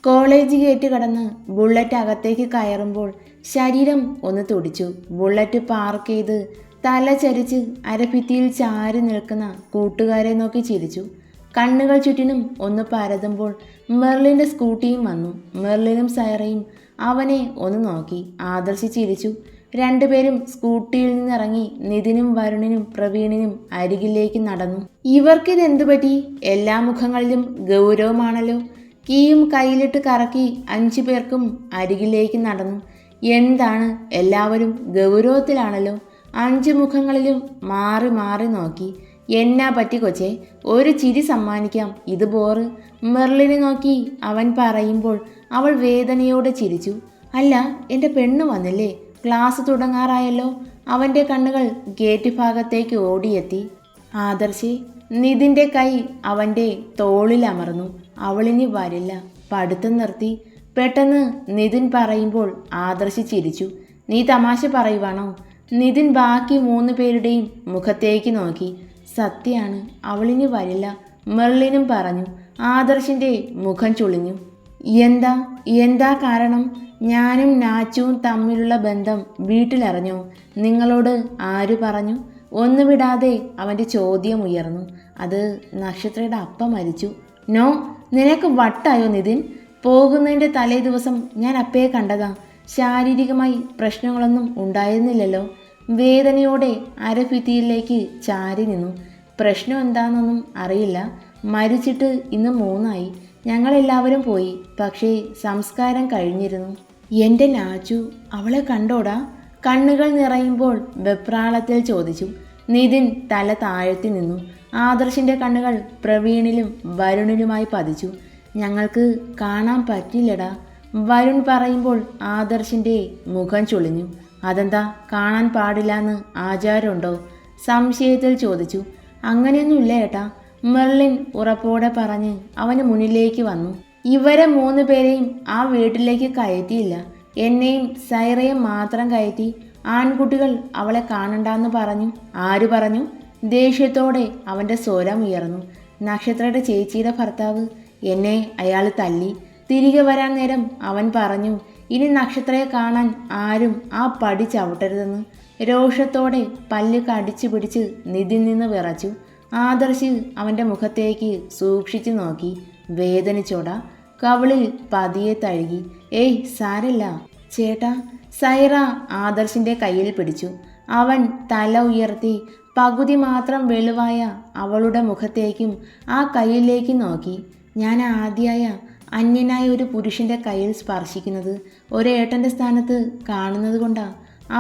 College gate കടന്ന് bullet അകത്തേക്ക് കയറുമ്പോൾ ശരീരം ഒന്ന് തുടിച്ചു. ബുള്ളറ്റ് പാർക്ക് ചെയ്ത് തല ചരിച്ച് അരഭിത്തിയിൽ ചാരി നിൽക്കുന്ന കൂട്ടുകാരെ നോക്കി ചിരിച്ചു. കണ്ണുകൾ ചുറ്റിനും ഒന്ന് പരതുമ്പോൾ മെർലിൻ്റെ സ്കൂട്ടിയും വന്നു. മെർലിനും സൈറയും അവനെ ഒന്ന് നോക്കി. ആദർശ് ചിരിച്ചു. രണ്ടുപേരും സ്കൂട്ടിയിൽ നിന്നിറങ്ങി നിതിനും വരുണിനും പ്രവീണിനും അരികിലേക്ക് നടന്നു. ഇവർക്കിതെന്തു പറ്റി? എല്ലാ മുഖങ്ങളിലും ഗൗരവമാണല്ലോ. കീയും കയ്യിലിട്ട് കറക്കി 5 പേർക്കും അരികിലേക്ക് നടന്നു. എന്താണ്, എല്ലാവരും ഗൗരവത്തിലാണല്ലോ. 5 മുഖങ്ങളിലും മാറി മാറി നോക്കി. എന്നാ പറ്റി കൊച്ചേ? ഒരു ചിരി സമ്മാനിക്കാം, ഇത് ബോറ്. മെർലിനെ നോക്കി അവൻ പറയുമ്പോൾ അവൾ വേദനയോടെ ചിരിച്ചു. അല്ല, എൻ്റെ പെണ്ണ് വന്നില്ലേ? ക്ലാസ് തുടങ്ങാറായല്ലോ. അവൻ്റെ കണ്ണുകൾ ഗേറ്റ് ഭാഗത്തേക്ക് ഓടിയെത്തി. ആദർശേ, നിതിൻ്റെ കൈ അവൻ്റെ തോളിൽ അമർന്നു. അവളിനി വരില്ല. പഠിത്തം നിർത്തി. പെട്ടെന്ന് നിതിൻ പറയുമ്പോൾ ആദർശ് ചിരിച്ചു. നീ തമാശ പറയുവാണോ? നിതിൻ ബാക്കി 3 പേരുടെയും മുഖത്തേക്ക് നോക്കി. സത്യാണ്, അവളിനി വരില്ല. മെർലിനും പറഞ്ഞു. ആദർശിൻ്റെ മുഖം ചുളിഞ്ഞു. എന്താ എന്താ കാരണം? ഞാനും നാച്ചുവും തമ്മിലുള്ള ബന്ധം വീട്ടിലറിഞ്ഞോ? നിങ്ങളോട് ആര് പറഞ്ഞു? ഒന്നു വിടാതെ അവൻ്റെ ചോദ്യം ഉയർന്നു. അത് നക്ഷത്രയുടെ അപ്പ മരിച്ചു. നോ, നിനക്ക് വട്ടായോ നിതിൻ? പോകുന്നതിൻ്റെ തലേ ദിവസം ഞാൻ അപ്പയെ കണ്ടതാ. ശാരീരികമായി പ്രശ്നങ്ങളൊന്നും ഉണ്ടായിരുന്നില്ലല്ലോ. വേദനയോടെ അരഭിത്തിയിലേക്ക് ചാരി നിന്നു. പ്രശ്നം എന്താണെന്നൊന്നും അറിയില്ല. മരിച്ചിട്ട് ഇന്ന് 3 ഞങ്ങളെല്ലാവരും പോയി. പക്ഷേ സംസ്കാരം കഴിഞ്ഞിരുന്നു. എൻ്റെ നാച്ചു, അവളെ കണ്ടോടാ? കണ്ണുകൾ നിറയുമ്പോൾ വെപ്രാളത്തിൽ ചോദിച്ചു. നിതിൻ തല താഴ്ത്തി നിന്നു. ആദർശിൻ്റെ കണ്ണുകൾ പ്രവീണിലും വരുണിലുമായി പതിച്ചു. ഞങ്ങൾക്ക് കാണാൻ പറ്റില്ലടാ. വരുൺ പറയുമ്പോൾ ആദർശിൻ്റെ മുഖം ചുളിഞ്ഞു. അതെന്താ കാണാൻ പാടില്ലാന്ന് ആചാരമുണ്ടോ? സംശയത്തിൽ ചോദിച്ചു. അങ്ങനെയൊന്നുമില്ല ഏട്ടാ, മെർലിൻ ഉറപ്പോടെ പറഞ്ഞ് അവന് മുന്നിലേക്ക് വന്നു. ഇവരെ 3 പേരെയും ആ വീട്ടിലേക്ക് കയറ്റിയില്ല. എന്നെയും സൈറയും മാത്രം കയറ്റി. ആൺകുട്ടികൾ അവളെ കാണണ്ടെന്ന് പറഞ്ഞു. ആര് പറഞ്ഞു? ദേഷ്യത്തോടെ അവൻ്റെ സ്വരം ഉയർന്നു. നക്ഷത്രയുടെ ചേച്ചിയുടെ ഭർത്താവ്. എന്നെ അയാൾ തല്ലി. തിരികെ വരാൻ നേരം അവൻ പറഞ്ഞു, ഇനി നക്ഷത്രയെ കാണാൻ ആരും ആ പടി ചവിട്ടരുതെന്ന്. രോഷത്തോടെ പല്ല് കടിച്ചു പിടിച്ച് നിതിൽ നിന്ന് വിറച്ചു. ആദർശ് അവൻ്റെ മുഖത്തേക്ക് സൂക്ഷിച്ചു നോക്കി. വേദനിച്ചോടാ. കവിളിൽ പതിയെ തഴുകി. ഏയ് സാരല്ല ചേട്ടാ. സൈറ ആദർശിൻ്റെ കയ്യിൽ പിടിച്ചു. അവൻ തല ഉയർത്തി പകുതി മാത്രം വെളുവായ അവളുടെ മുഖത്തേക്കും ആ കയ്യിലേക്ക് നോക്കി. ഞാൻ ആദ്യമായ അന്യനായ ഒരു പുരുഷൻ്റെ കയ്യിൽ സ്പർശിക്കുന്നത് ഒരേട്ടൻ്റെ സ്ഥാനത്ത് കാണുന്നത് കൊണ്ടാ.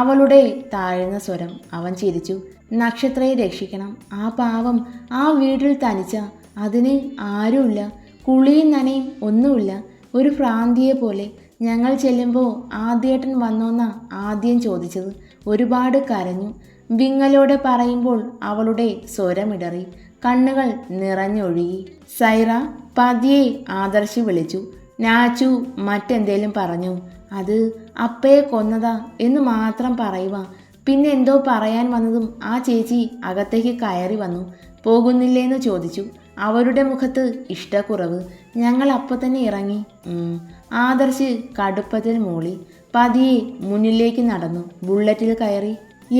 അവളുടെ താഴ്ന്ന സ്വരം. അവൻ ചിരിച്ചു. നക്ഷത്രയെ രക്ഷിക്കണം. ആ പാവം ആ വീട്ടിൽ തനിച്ച. അതിന് ആരുമില്ല. കുളിയും നനയും ഒന്നുമില്ല. ഒരു ഭ്രാന്തിയെ പോലെ. ഞങ്ങൾ ചെല്ലുമ്പോൾ ആദ്യേട്ടൻ വന്നോന്നാ ആദ്യം ചോദിച്ചത്. ഒരുപാട് കരഞ്ഞു. വിങ്ങലോടെ പറയുമ്പോൾ അവളുടെ സ്വരമിടറി. കണ്ണുകൾ നിറഞ്ഞൊഴുകി. സൈറ, പതിയെ ആദർശ് വിളിച്ചു. നാച്ചു മറ്റെന്തേലും പറഞ്ഞു. അത് അപ്പയെ കൊന്നതാ എന്ന് മാത്രം പറയുക. പിന്നെ എന്തോ പറയാൻ വന്നതും ആ ചേച്ചി അകത്തേക്ക് കയറി വന്നു. പോകുന്നില്ലേന്ന് ചോദിച്ചു. അവരുടെ മുഖത്ത് ഇഷ്ടക്കുറവ്. ഞങ്ങൾ അപ്പോൾ തന്നെ ഇറങ്ങി. ആദർശ് കടുപ്പത്തിൽ മൂളി. പതിയെ മുന്നിലേക്ക് നടന്നു. ബുള്ളറ്റിൽ കയറി.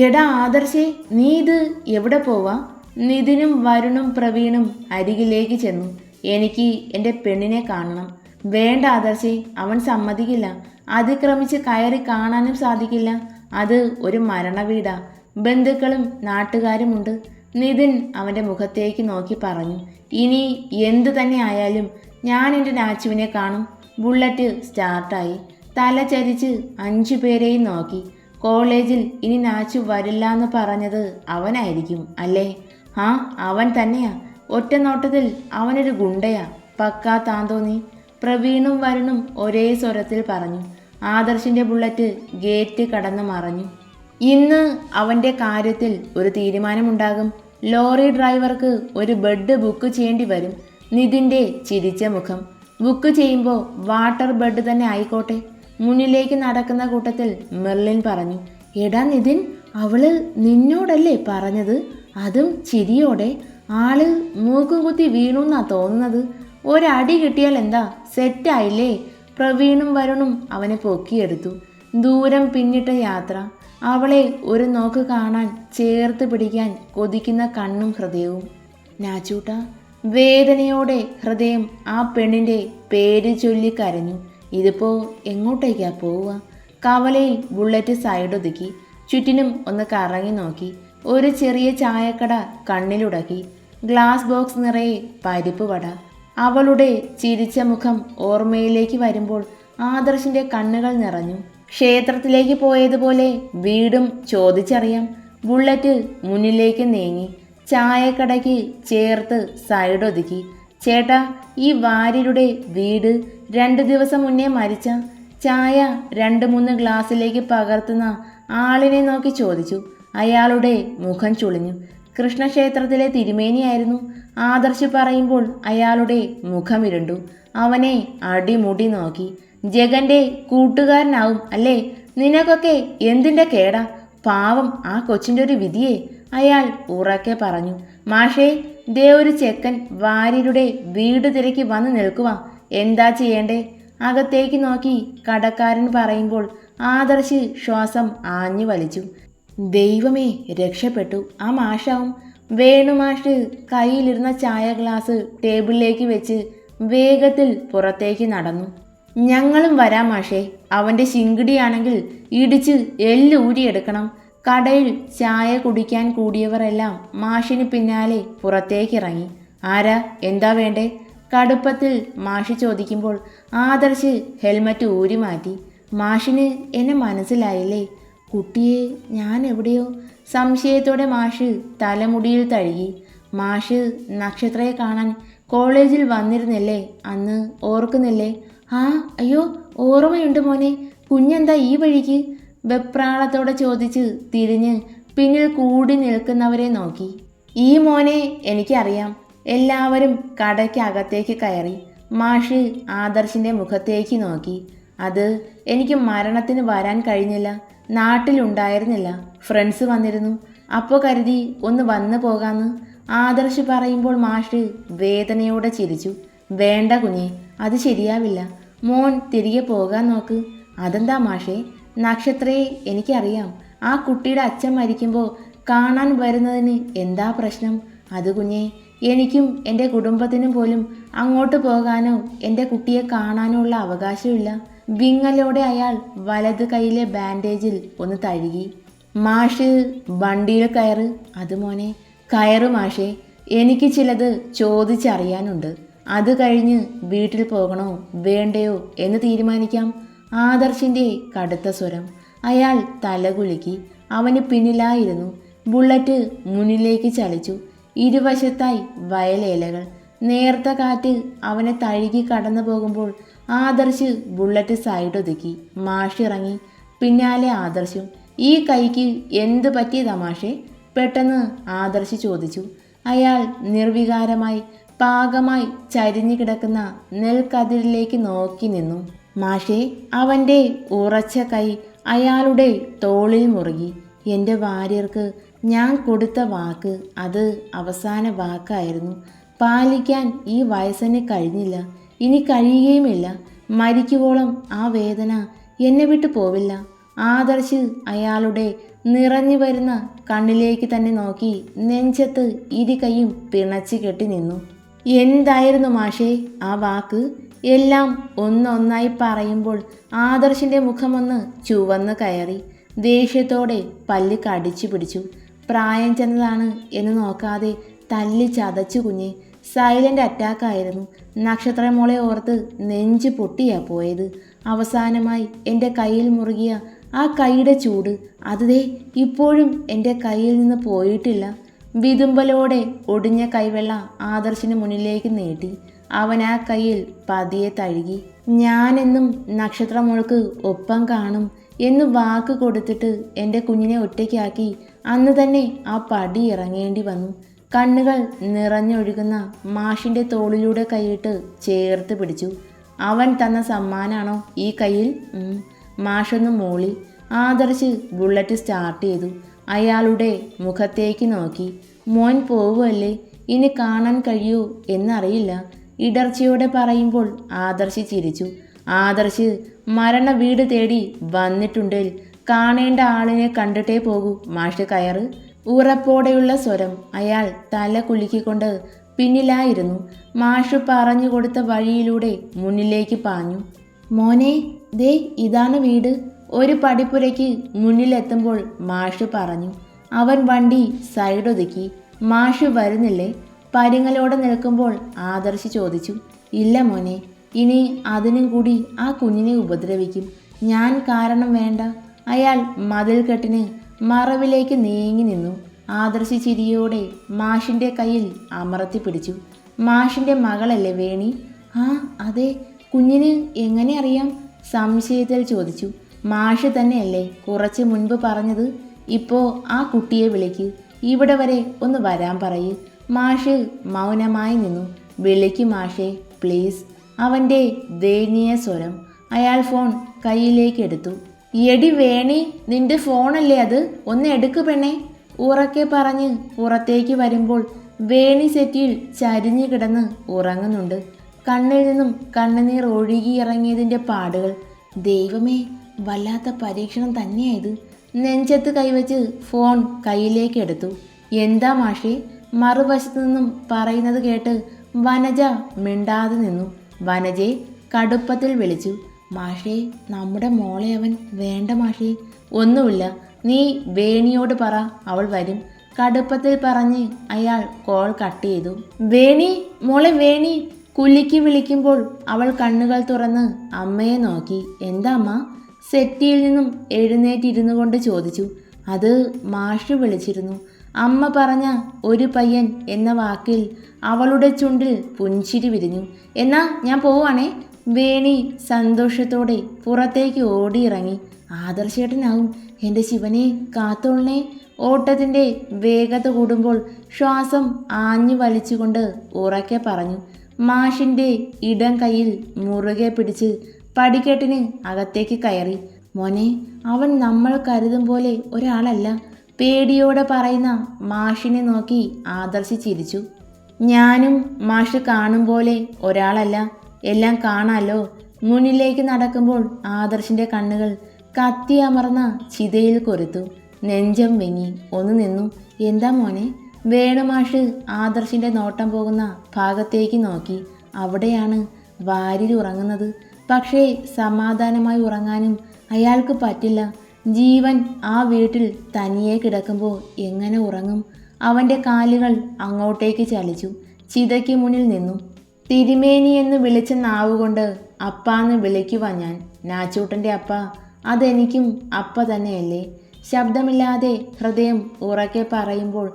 എടാ ആദർശേ, നീ ഇത് എവിടെ പോവാ? നിതിനും വരുണും പ്രവീണും അരികിലേക്ക് ചെന്നു. എനിക്ക് എൻ്റെ പെണ്ണിനെ കാണണം. വേണ്ട ആദർശേ, അവൻ സമ്മതിക്കില്ല. അതിക്രമിച്ച് കയറി കാണാനും സാധിക്കില്ല. അത് ഒരു മരണവീടാ. ബന്ധുക്കളും നാട്ടുകാരുമുണ്ട്. നിതിൻ അവൻ്റെ മുഖത്തേക്ക് നോക്കി പറഞ്ഞു. ഇനി എന്തു തന്നെ ആയാലും ഞാൻ എൻ്റെ നാച്ചുവിനെ കാണും. ബുള്ളറ്റ് സ്റ്റാർട്ടായി. തല ചരിച്ച് 5 പേരെയും നോക്കി. കോളേജിൽ ഇനി നാച്ചു വരില്ല എന്ന് പറഞ്ഞത് അവനായിരിക്കും അല്ലേ? ആ, അവൻ തന്നെയാ. ഒറ്റ നോട്ടത്തിൽ അവനൊരു ഗുണ്ടയാ. പക്കാ താന്തോന്നി. പ്രവീണും വരുണും ഒരേ സ്വരത്തിൽ പറഞ്ഞു. ആദർശിൻ്റെ ബുള്ളറ്റ് ഗേറ്റ് കടന്നു മറഞ്ഞു. ഇന്ന് അവൻ്റെ കാര്യത്തിൽ ഒരു തീരുമാനമുണ്ടാകും. ലോറി ഡ്രൈവർക്ക് ഒരു ബെഡ് ബുക്ക് ചെയ്യേണ്ടി വരും. നിതിൻ്റെ ചിരിച്ച മുഖം. ബുക്ക് ചെയ്യുമ്പോൾ വാട്ടർ ബെഡ് തന്നെ ആയിക്കോട്ടെ. മുന്നിലേക്ക് നടക്കുന്ന കൂട്ടത്തിൽ മെർലിൻ പറഞ്ഞു. എടാ നിതിൻ, അവള് നിന്നോടല്ലേ പറഞ്ഞത്? അതും ചിരിയോടെ. ആള് മൂക്കും കുത്തി വീണുന്നാ തോന്നുന്നത്. ഒരടി കിട്ടിയാൽ എന്താ സെറ്റായില്ലേ? പ്രവീണും വരുണും അവനെ പൊക്കിയെടുത്തു. ദൂരം പിന്നിട്ട യാത്ര. അവളെ ഒരു നോക്ക് കാണാൻ ചേർത്ത് പിടിക്കാൻ കൊതിക്കുന്ന കണ്ണും ഹൃദയവും. നാച്ചൂട്ട. വേദനയോടെ ഹൃദയം ആ പെണ്ണിൻ്റെ പേര് ചൊല്ലി കരഞ്ഞു. ഇതിപ്പോൾ എങ്ങോട്ടേക്കാ പോവുക? കവലയിൽ ബുള്ളറ്റ് സൈഡൊതുക്കി ചുറ്റിനും ഒന്ന് കറങ്ങി നോക്കി. ഒരു ചെറിയ ചായക്കട കണ്ണിലുടക്കി. ഗ്ലാസ് ബോക്സ് നിറയെ പരിപ്പ് വട. അവളുടെ ചിരിച്ച മുഖം ഓർമ്മയിലേക്ക് വരുമ്പോൾ ആദർശിൻ്റെ കണ്ണുകൾ നിറഞ്ഞു. ക്ഷേത്രത്തിലേക്ക് പോയതുപോലെ വീടും ചോദിച്ചറിയാം. ബുള്ളറ്റ് മുന്നിലേക്ക് നീങ്ങി. ചായക്കടയ്ക്ക് ചേർത്ത് സൈഡൊതുക്കി. ചേട്ടാ, ഈ വാര്യരുടെ വീട് 2 ദിവസം മുന്നേ മരിച്ച? ചായ 2-3 ഗ്ലാസ്സിലേക്ക് പകർത്തുന്ന ആളിനെ നോക്കി ചോദിച്ചു. അയാളുടെ മുഖം ചുളിഞ്ഞു. കൃഷ്ണക്ഷേത്രത്തിലെ തിരുമേനിയായിരുന്നു. ആദർശ് പറയുമ്പോൾ അയാളുടെ മുഖം ഇരുണ്ടു. അവനെ അടിമുടി നോക്കി. ജഗന്റെ കൂട്ടുകാരനാവും അല്ലേ? നിനക്കൊക്കെ എന്തിൻ്റെ കേടാ? പാവം ആ കൊച്ചിൻ്റെ ഒരു വിധിയെ, അയാൾ ഉറക്കെ പറഞ്ഞു. മാഷേ, ദേ ഒരു ചെക്കൻ വാര്യരുടെ വീട് തിരക്കി വന്ന് നിൽക്കുക. എന്താ ചെയ്യേണ്ടേ? അകത്തേക്ക് നോക്കി കടക്കാരൻ പറയുമ്പോൾ ആദർശ് ശ്വാസം ആഞ്ഞു വലിച്ചു. ദൈവമേ, രക്ഷപ്പെട്ടു. ആ മാഷാവും. വേണുമാഷ് കയ്യിലിരുന്ന ചായ ഗ്ലാസ് ടേബിളിലേക്ക് വെച്ച് വേഗത്തിൽ പുറത്തേക്ക് നടന്നു. ഞങ്ങളും വരാം മാഷേ. അവൻ്റെ ശിങ്കിടിയാണെങ്കിൽ ഇടിച്ച് എല്ലൂരിയെടുക്കണം. കടയിൽ ചായ കുടിക്കാൻ കൂടിയവരെല്ലാം മാഷിന് പിന്നാലെ പുറത്തേക്കിറങ്ങി. ആരാ? എന്താ വേണ്ടേ? കടുപ്പത്തിൽ മാഷ് ചോദിക്കുമ്പോൾ ആദർശ് ഹെൽമറ്റ് ഊരി മാറ്റി. മാഷിന് എന്നെ മനസ്സിലായില്ലേ? കുട്ടിയെ ഞാൻ എവിടെയോ? സംശയത്തോടെ മാഷ് തലമുടിയിൽ തഴുകി. മാഷ് നക്ഷത്രയെ കാണാൻ കോളേജിൽ വന്നിരുന്നില്ലേ അന്ന്? ഓർക്കുന്നില്ലേ? ആ, അയ്യോ, ഓർമ്മയുണ്ട് മോനെ. കുഞ്ഞെന്താ ഈ വഴിക്ക്? വെപ്രാളത്തോടെ ചോദിച്ച് തിരിഞ്ഞ് പിന്നിൽ കൂടി നിൽക്കുന്നവരെ നോക്കി. ഈ മോനെ എനിക്കറിയാം. എല്ലാവരും കടയ്ക്കകത്തേക്ക് കയറി. മാഷ് ആദർശിൻ്റെ മുഖത്തേക്ക് നോക്കി. അത് എനിക്ക് മരണത്തിന് വരാൻ കഴിഞ്ഞില്ല. നാട്ടിലുണ്ടായിരുന്നില്ല. ഫ്രണ്ട്സ് വന്നിരുന്നു. അപ്പോൾ കരുതി ഒന്ന് വന്നു പോകാമെന്ന്. ആദർശ് പറയുമ്പോൾ മാഷ് വേദനയോടെ ചിരിച്ചു. വേണ്ട കുഞ്ഞെ, അത് ശരിയാവില്ല. മോൻ തിരികെ പോകാൻ നോക്ക്. അതെന്താ മാഷേ? നക്ഷത്രയെ എനിക്കറിയാം. ആ കുട്ടിയുടെ അച്ഛൻ മരിക്കുമ്പോൾ കാണാൻ വരുന്നതിന് എന്താ പ്രശ്നം? അത് കുഞ്ഞെ, എനിക്കും എൻ്റെ കുടുംബത്തിനും പോലും അങ്ങോട്ട് പോകാനോ എൻ്റെ കുട്ടിയെ കാണാനോ ഉള്ള അവകാശമില്ല. വിങ്ങലോടെ അയാൾ വലത് കൈയിലെ ബാൻഡേജിൽ ഒന്ന് തഴുകി. മാഷ് വണ്ടിയിൽ കയറ്. അത് മോനെ. കയറ് മാഷേ. എനിക്ക് ചിലത് ചോദിച്ചറിയാനുണ്ട്. അത് കഴിഞ്ഞ് വീട്ടിൽ പോകണോ വേണ്ടയോ എന്ന് തീരുമാനിക്കാം. ആദർശിൻ്റെ കടുത്ത സ്വരം. അയാൾ തലകുലുക്കി. അവന് പിന്നിലായിരുന്നു. ബുള്ളറ്റ് മുന്നിലേക്ക് ചലിച്ചു. ഇരുവശത്തായി വയലേലകൾ. നേർത്ത കാറ്റ് അവനെ തഴുകി കടന്നു പോകുമ്പോൾ ആദർശ് ബുള്ളറ്റ് സൈഡൊതുക്കി. മാഷ് ഇറങ്ങി. പിന്നാലെ ആദർശും. ഈ കൈക്ക് എന്ത് പറ്റിയ തമാഷേ? പെട്ടെന്ന് ആദർശ് ചോദിച്ചു. അയാൾ നിർവികാരമായി പാകമായി ചരിഞ്ഞു കിടക്കുന്ന നെൽക്കതിരിലേക്ക് നോക്കി നിന്നു. മാഷേ, അവൻ്റെ ഉറച്ച കൈ അയാളുടെ തോളിൽ മുറുകി. എൻ്റെ വാര്യർക്ക് ഞാൻ കൊടുത്ത വാക്ക് അത് അവസാന വാക്കായിരുന്നു. പാലിക്കാൻ ഈ വയസ്സിന് കഴിഞ്ഞില്ല. ഇനി കഴിയുകയുമില്ല. മരിക്കുവോളം ആ വേദന എന്നെ വിട്ടു പോവില്ല. ആദർശ് അയാളുടെ നിറഞ്ഞു വരുന്ന കണ്ണിലേക്ക് തന്നെ നോക്കി നെഞ്ചത്ത് ഇരുകൈയും പിണച്ചു കെട്ടി നിന്നു. എന്തായിരുന്നു മാഷേ ആ വാക്ക്? എല്ലാം ഒന്നൊന്നായി പറയുമ്പോൾ ആദർശിൻ്റെ മുഖമൊന്ന് ചുവന്ന് കയറി. ദേഷ്യത്തോടെ പല്ല് കടിച്ചു പിടിച്ചു. പ്രായം ചെന്നതാണ് എന്ന് നോക്കാതെ തല്ലി ചതച്ചു കുഞ്ഞെ. സൈലൻ്റ് അറ്റാക്കായിരുന്നു. നക്ഷത്രമോളെ ഓർത്ത് നെഞ്ച് പൊട്ടിയാ പോയത്. അവസാനമായി എൻ്റെ കയ്യിൽ മുറുകിയ ആ കൈയുടെ ചൂട് അതേ ഇപ്പോഴും എൻ്റെ കയ്യിൽ നിന്ന് പോയിട്ടില്ല. വിതുമ്പലോടെ ഒടിഞ്ഞ കൈവെള്ള ആദർശിന് മുന്നിലേക്ക് നീട്ടി. അവൻ ആ കയ്യിൽ പതിയെ തഴുകി. ഞാനെന്നും നക്ഷത്രമോൾക്ക് ഒപ്പം കാണും എന്ന് വാക്ക് കൊടുത്തിട്ട് എൻ്റെ കുഞ്ഞിനെ ഒറ്റയ്ക്കാക്കി അന്ന് തന്നെ ആ പടി ഇറങ്ങേണ്ടി വന്നു. കണ്ണുകൾ നിറഞ്ഞൊഴുകുന്ന മാഷിൻ്റെ തോളിലൂടെ കൈയിട്ട് ചേർത്ത് പിടിച്ചു. അവൻ തന്ന സമ്മാനാണോ ഈ കയ്യിൽ? മാഷൊന്ന് മൂളി. ആദർശ് ബുള്ളറ്റ് സ്റ്റാർട്ട് ചെയ്തു. അയാളുടെ മുഖത്തേക്ക് നോക്കി. മോൻ പോവുമല്ലേ? ഇനി കാണാൻ കഴിയുമോ എന്നറിയില്ല. ഇടർച്ചയോടെ പറയുമ്പോൾ ആദർശ് ചിരിച്ചു. ആദർശ് മരണ വീട് തേടി വന്നിട്ടുണ്ടിൽ കാണേണ്ട ആളിനെ കണ്ടിട്ടേ പോകൂ മാഷ്, കയറ്. ഉറപ്പോടെയുള്ള സ്വരം. അയാൾ തല കുലുക്കിക്കൊണ്ട് പിന്നിലായിരുന്നു. മാഷ് പറഞ്ഞു കൊടുത്ത വഴിയിലൂടെ മുന്നിലേക്ക് പാഞ്ഞു. മോനെ, ദേ ഇതാണ് വീട്. ഒരു പടിപ്പുരയ്ക്ക് മുന്നിലെത്തുമ്പോൾ മാഷ് പറഞ്ഞു. അവൻ വണ്ടി സൈഡൊതുക്കി. മാഷ് വരുന്നില്ലേ? പരിങ്ങലോടെ നിൽക്കുമ്പോൾ ആദർശ് ചോദിച്ചു. ഇല്ല മോനെ, ഇനി അതിനും കൂടി ആ കുഞ്ഞിനെ ഉപദ്രവിക്കും. ഞാൻ കാരണം വേണ്ട. അയാൾ മതിൽക്കെട്ടിന് മറവിലേക്ക് നീങ്ങി നിന്നു. ആദർശ് ചിരിയോടെ മാഷിൻ്റെ കയ്യിൽ അമർത്തി പിടിച്ചു. മാഷിൻ്റെ മകളല്ലേ വേണി? ആ അതെ. കുഞ്ഞിന് എങ്ങനെ അറിയാം? സംശയത്തിൽ ചോദിച്ചു. മാഷ് തന്നെയല്ലേ കുറച്ച് മുൻപ് പറഞ്ഞത്? ഇപ്പോൾ ആ കുട്ടിയെ വിളിക്ക്. ഇവിടെ വരെ ഒന്ന് വരാൻ പറയ്. മാഷ് മൗനമായി നിന്നു. വിളിക്ക് മാഷേ, പ്ലീസ്. അവൻ്റെ ദയനീയ സ്വരം. അയാൾ ഫോൺ കയ്യിലേക്ക് എടുത്തു. എടി വേണി, നിന്റെ ഫോണല്ലേ അത്? ഒന്ന് എടുക്ക് പെണ്ണേ. ഉറക്കെ പറഞ്ഞ് പുറത്തേക്ക് വരുമ്പോൾ വേണി സെറ്റിയിൽ ചരിഞ്ഞു കിടന്ന് ഉറങ്ങുന്നുണ്ട്. കണ്ണിൽ നിന്നും കണ്ണുനീർ ഒഴുകിയിറങ്ങിയതിൻ്റെ പാടുകൾ. ദൈവമേ, വല്ലാത്ത പരീക്ഷണം തന്നെയായത്. നെഞ്ചത്ത് കൈവച്ച് ഫോൺ കയ്യിലേക്ക് എടുത്തു. എന്താ മാഷേ? മറുവശത്തു നിന്നും പറയുന്നത് കേട്ട് വനജ മിണ്ടാതെ നിന്നു. വനജയെ കടുപ്പത്തിൽ വിളിച്ചു. മാഷേ, നമ്മുടെ മോളെ അവൻ വേണ്ട മാഷേ. ഒന്നുമില്ല, നീ വേണിയോട് പറ, അവൾ വരും. കടുപ്പത്തിൽ പറഞ്ഞ് അയാൾ കോൾ കട്ട് ചെയ്തു. വേണി, മോളെ വേണി. കുലിക്ക് വിളിക്കുമ്പോൾ അവൾ കണ്ണുകൾ തുറന്ന് അമ്മയെ നോക്കി. എന്താ അമ്മ? സെറ്റിയിൽ നിന്നും എഴുന്നേറ്റിരുന്നു കൊണ്ട് ചോദിച്ചു. അത് മാഷ് വിളിച്ചിരുന്നു. അമ്മ പറഞ്ഞ ഒരു പയ്യൻ എന്ന വാക്കിൽ അവളുടെ ചുണ്ടിൽ പുഞ്ചിരി വിരിഞ്ഞു. എന്നാ ഞാൻ പോവാണേ. വേണി സന്തോഷത്തോടെ പുറത്തേക്ക് ഓടിയിറങ്ങി. ആദർശേട്ടനാവും. എൻ്റെ ശിവനെ കാത്തോളണേ. ഓട്ടത്തിൻ്റെ വേഗത കൂടുമ്പോൾ ശ്വാസം ആഞ്ഞു വലിച്ചുകൊണ്ട് ഉറക്കെ പറഞ്ഞു. മാഷിൻ്റെ ഇടം കൈയിൽ മുറുകെ പിടിച്ച് പടിക്കെട്ടിന് അകത്തേക്ക് കയറി. മോനെ, അവൻ നമ്മൾ കരുതും പോലെ ഒരാളല്ല. പേടിയോടെ പറയുന്ന മാഷിനെ നോക്കി ആദർശ് ചിരിച്ചു. ഞാനും മാഷ് കാണും പോലെ ഒരാളല്ല. എല്ലാം കാണാലോ. മുന്നിലേക്ക് നടക്കുമ്പോൾ ആദർശിൻ്റെ കണ്ണുകൾ കത്തിയമർന്ന ചിതയിൽ കൊരുത്തു. നെഞ്ചം വെങ്ങി ഒന്ന് നിന്നു. എന്താ മോനെ? വേണുമാഷ് ആദർശിൻ്റെ നോട്ടം പോകുന്ന ഭാഗത്തേക്ക് നോക്കി. അവിടെയാണ് വാരിൽ ഉറങ്ങുന്നത്. പക്ഷേ സമാധാനമായി ഉറങ്ങാനും അയാൾക്ക് പറ്റില്ല. ജീവൻ ആ വീട്ടിൽ തനിയെ കിടക്കുമ്പോൾ എങ്ങനെ ഉറങ്ങും? അവൻ്റെ കാലുകൾ അങ്ങോട്ടേക്ക് ചലിച്ചു. ചിതയ്ക്ക് മുന്നിൽ നിന്നു. തിരുമേനി എന്ന് വിളിച്ച നാവുകൊണ്ട് അപ്പാന്ന് വിളിക്കുവാ ഞാൻ. നാച്ചൂട്ടൻ്റെ അപ്പ. അതെനിക്കും അപ്പ തന്നെയല്ലേ. ശബ്ദമില്ലാതെ ഹൃദയം ഉറക്കെ പറയുമ്പോൾ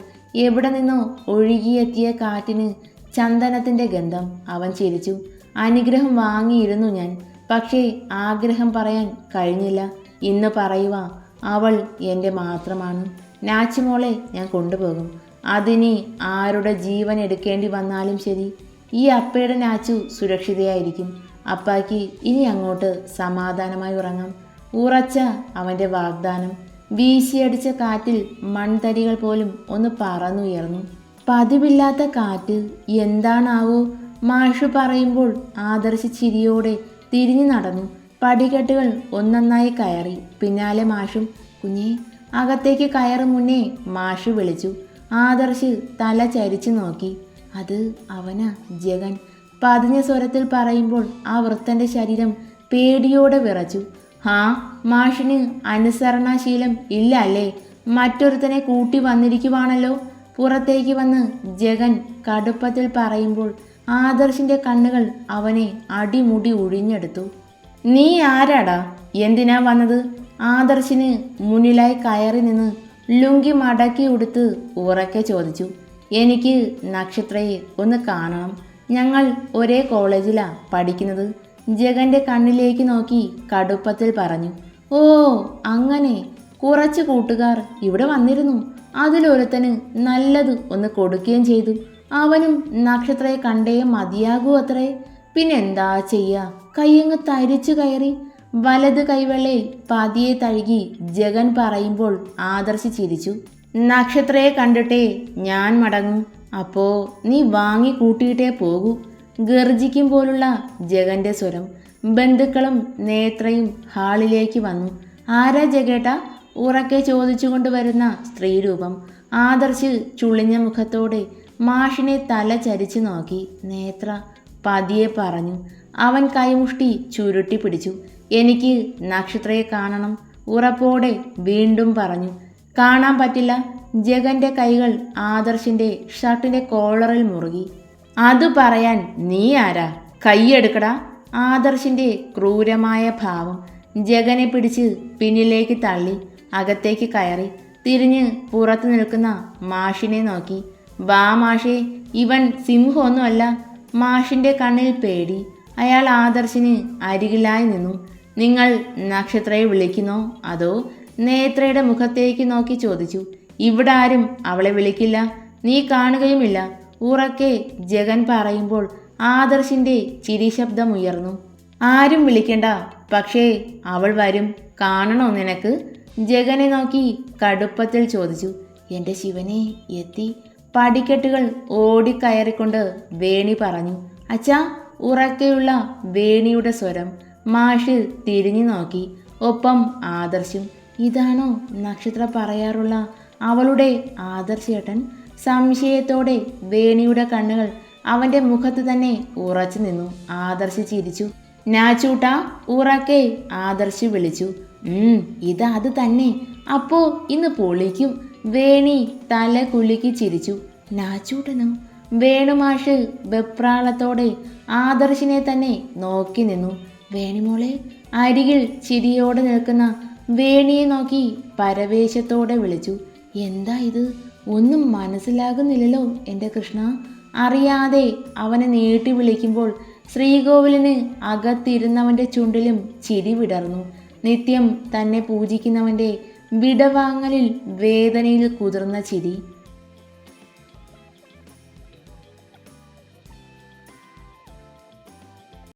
എവിടെ നിന്നോ ഒഴുകിയെത്തിയ കാറ്റിന് ചന്ദനത്തിൻ്റെ ഗന്ധം. അവൻ ചിരിച്ചു. അനുഗ്രഹം വാങ്ങിയിരുന്നു ഞാൻ. പക്ഷേ ആഗ്രഹം പറയാൻ കഴിഞ്ഞില്ല. ഇന്ന് പറയുക, അവൾ എൻ്റെ മാത്രമാണ്. നാച്ചുമോളെ ഞാൻ കൊണ്ടുപോകും. അതിനി ആരുടെ ജീവൻ എടുക്കേണ്ടി വന്നാലും ശരി. ഈ അപ്പയുടെ നാച്ചു സുരക്ഷിതയായിരിക്കും. അപ്പാക്ക് ഇനി അങ്ങോട്ട് സമാധാനമായി ഉറങ്ങാം. ഉറച്ച അവൻ്റെ വാഗ്ദാനം. വീശിയടിച്ച കാറ്റിൽ മൺതരികൾ പോലും ഒന്ന് പറന്നുയർന്നു. പതിവില്ലാത്ത കാറ്റ്. എന്താണാവോ? മാഷ് പറയുമ്പോൾ ആദർശ് ചിരിയോടെ തിരിഞ്ഞു നടന്നു. പടികെട്ടുകൾ ഒന്നൊന്നായി കയറി. പിന്നാലെ മാഷും. കുഞ്ഞേ, അകത്തേക്ക് കയറും മുന്നേ മാഷ് വിളിച്ചു. ആദർശ് തല ചരിച്ചു നോക്കി. അത് അവനാ, ജഗൻ. പതിഞ്ഞ സ്വരത്തിൽ പറയുമ്പോൾ ആ വൃത്തൻ്റെ ശരീരം പേടിയോടെ വിറച്ചു. ഹാ, മാഷിന് അനുസരണാശീലം ഇല്ല അല്ലേ? മറ്റൊരുത്തനെ കൂട്ടി വന്നിരിക്കുവാണല്ലോ. പുറത്തേക്ക് വന്ന് ജഗൻ കടുപ്പത്തിൽ പറയുമ്പോൾ ആദർശിൻ്റെ കണ്ണുകൾ അവനെ അടിമുടി ഒഴിഞ്ഞെടുത്തു. നീ ആരാടാ? എന്തിനാ വന്നത്? ആദർശിന് മുന്നിലായി കയറി നിന്ന് ലുങ്കി മടക്കി ഉടുത്ത് ഉറക്കെ ചോദിച്ചു. എനിക്ക് നക്ഷത്രയെ ഒന്ന് കാണണം. ഞങ്ങൾ ഒരേ കോളേജിലാണ് പഠിക്കുന്നത്. ജഗൻ്റെ കണ്ണിലേക്ക് നോക്കി കടുപ്പത്തിൽ പറഞ്ഞു. ഓ അങ്ങനെ. കുറച്ച് കൂട്ടുകാർ ഇവിടെ വന്നിരുന്നു. അതിലൊരുത്തന് നല്ലത് ഒന്ന് കൊടുക്കുകയും ചെയ്തു. അവനും നക്ഷത്രയെ കണ്ടേ മതിയാകൂ അത്രേ. പിന്നെന്താ ചെയ്യുക? കയ്യങ്ങ് തരിച്ചു കയറി. വലത് കൈവെള്ളയിൽ പതിയെ തഴുകി ജഗൻ പറയുമ്പോൾ ആദർശ് ചിരിച്ചു. നക്ഷത്രയെ കണ്ടിട്ടേ ഞാൻ മടങ്ങും. അപ്പോൾ നീ വാങ്ങി കൂട്ടിയിട്ടേ പോകൂ. ഗർജിക്കും പോലുള്ള ജഗന്റെ സ്വരം. ബന്ധുക്കളും നേത്രയും ഹാളിലേക്ക് വന്നു. ആരാ ജഗേട്ട? ഉറക്കെ ചോദിച്ചുകൊണ്ട് വരുന്ന സ്ത്രീരൂപം. ആദർശ് ചുളിഞ്ഞ മുഖത്തോടെ മാഷിനെ തല ചരിച്ചു നോക്കി. നേത്ര പതിയെ പറഞ്ഞു. അവൻ കൈമുഷ്ടി ചുരുട്ടി പിടിച്ചു. എനിക്ക് നക്ഷത്രയെ കാണണം, ഉറപ്പോടെ വീണ്ടും പറഞ്ഞു. കാണാൻ പറ്റില്ല. ജഗന്റെ കൈകൾ ആദർശിന്റെ ഷർട്ടിന്റെ കോളറിൽ മുറുകി. അത് പറയാൻ നീ ആരാ? കൈയെടുക്കടാ. ആദർശിന്റെ ക്രൂരമായ ഭാവം. ജഗനെ പിടിച്ച് പിന്നിലേക്ക് തള്ളി അകത്തേക്ക് കയറി. തിരിഞ്ഞ് പുറത്തു നിൽക്കുന്ന മാഷിനെ നോക്കി. വാ മാഷേ, ഇവൻ സിംഹമൊന്നുമല്ല. മാഷിന്റെ കണ്ണിൽ പേടി. അയാൾ ആദർശിന് അരികിലായി നിന്നു. നിങ്ങൾ നക്ഷത്രയെ വിളിക്കുന്നോ അതോ? നേത്രയുടെ മുഖത്തേക്ക് നോക്കി ചോദിച്ചു. ഇവിടെ ആരും അവളെ വിളിക്കില്ല, നീ കാണുകയുമില്ല. ഉറക്കെ ജഗൻ പറയുമ്പോൾ ആദർശിന്റെ ചിരിശബ്ദമുയർന്നു. ആരും വിളിക്കണ്ട, പക്ഷേ അവൾ വരും. കാണണോ നിനക്ക്? ജഗനെ നോക്കി കടുപ്പത്തിൽ ചോദിച്ചു. എൻ്റെ ശിവനെ, എത്തി. പടിക്കെട്ടുകൾ ഓടിക്കയറിക്കൊണ്ട് വേണി പറഞ്ഞു. അച്ഛാ, ഉറക്കെയുള്ള വേണിയുടെ സ്വരം. മാഷ് തിരിഞ്ഞു നോക്കി. ഒപ്പം ആദർശും. ഇതാണോ നക്ഷത്ര പറയാറുള്ള അവളുടെ ആദർശേട്ടൻ? സംശയത്തോടെ വേണിയുടെ കണ്ണുകൾ അവൻ്റെ മുഖത്ത് തന്നെ ഉറച്ചു നിന്നു. ആദർശ് ചിരിച്ചു. നാച്ചൂട്ടാ, ഉറക്കെ ആദർശ് വിളിച്ചു. ഇതാ അത് തന്നെ. അപ്പോ ഇന്ന് പൊളിക്കും. വേണി തല കുലുക്കി ചിരിച്ചു. നാച്ചൂട്ടനോ? വേണുമാഷ് വെപ്രാളത്തോടെ ആദർശിനെ തന്നെ നോക്കി നിന്നു. വേണിമോളെ. അരികിൽ ചിരിയോടെ നിൽക്കുന്ന വേണിയെ നോക്കി പരവേശത്തോടെ വിളിച്ചു. എന്താ ഇത്? ഒന്നും മനസ്സിലാകുന്നില്ലല്ലോ എൻ്റെ കൃഷ്ണ. അറിയാതെ അവനെ നീട്ടി വിളിക്കുമ്പോൾ ശ്രീകോവിലിന് അകത്തിരുന്നവൻ്റെ ചുണ്ടിലും ചിരി വിടർന്നു. നിത്യം തന്നെ പൂജിക്കുന്നവൻ്റെ വിടവാങ്ങലിൽ വേദനയിൽ കുതിർന്ന ചിരി.